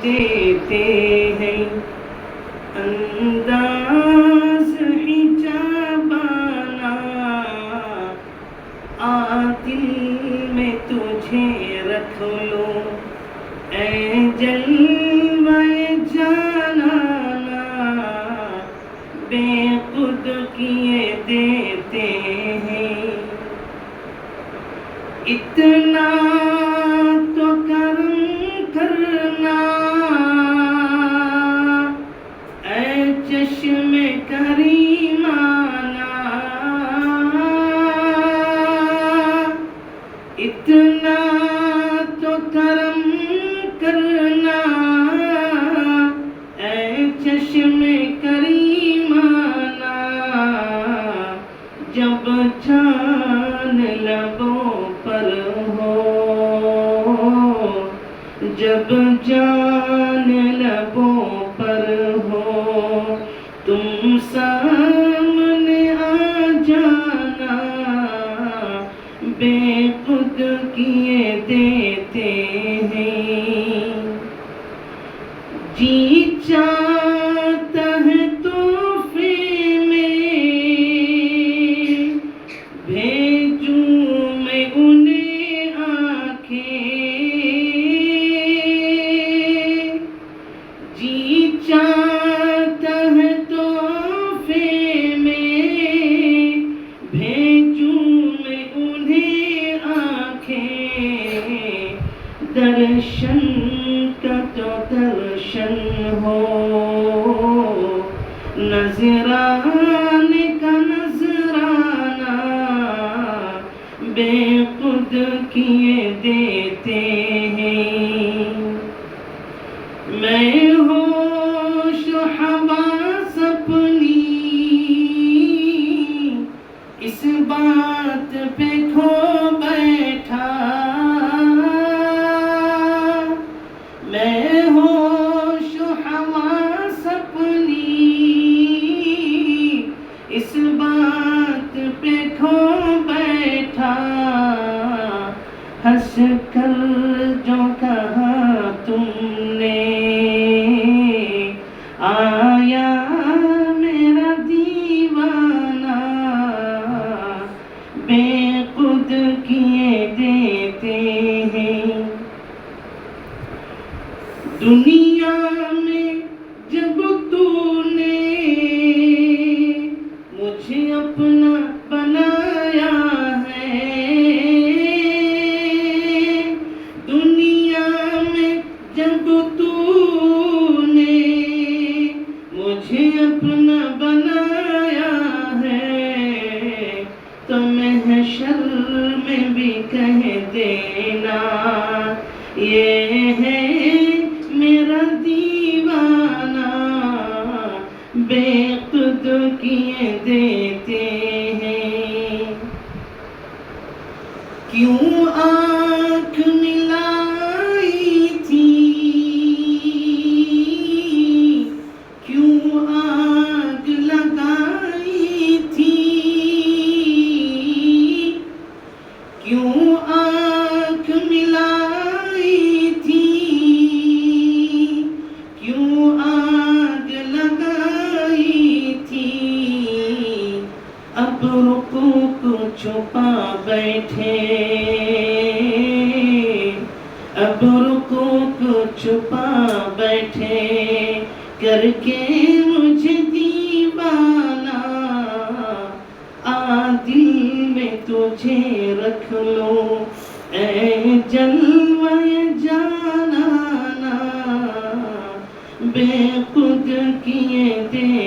دیتے ہیں انداز حجابانہ دل میں تجھے رکھ لو اے جلوہ جانانا بے خود کیے دیتے ہیں اتنا تو کرم کرنا اے چشم کریمانہ اتنا تو کرم کرنا اے چشم کریمانہ جب جان لبوں پر ہو جب جان لبوں پر ہو تم سامنے آ جانا بے خود کیے دیتے ہیں جی چاہتا ہے تحفے میں بھیجوں میں انہیں آنکھیں جی چاہتا ہے تحفے میں بھیجوں میں انہیں آنکھیں درشن کا تو درشن ہو نذرانے کا نذرانہ بے خود کیے دیتے ہیں میں ہوش و حواس اپنی اس بات پہ کھو بیٹھا میں ہوش و حواس اپنی اس بات پہ کھو بیٹھا ہنس کر جو کہا تم نے آیا میرا دیوانہ بے خود کیے دیتے ہیں دنیا میں جب تو نے مجھے اپنا بنایا ہے دنیا میں جب تو نے مجھے اپنا بنایا ہے تو محشر میں بھی کہہ دینا یہ ہے میرا دیوانہ بے خود کیے دیتے ہیں کیوں آنکھ ملائی تھی کیوں آگ لگائی تھی کیوں آنکھ ملائی تھی کیوں آگ لگائی تھی اب رکو کو چھپا بیٹھے اب رکو کو چھپا بیٹھے کر کے مجھے دیوانہ دل میں تجھے رکھ لو اے جلوہ جانانا بے خود کیے دے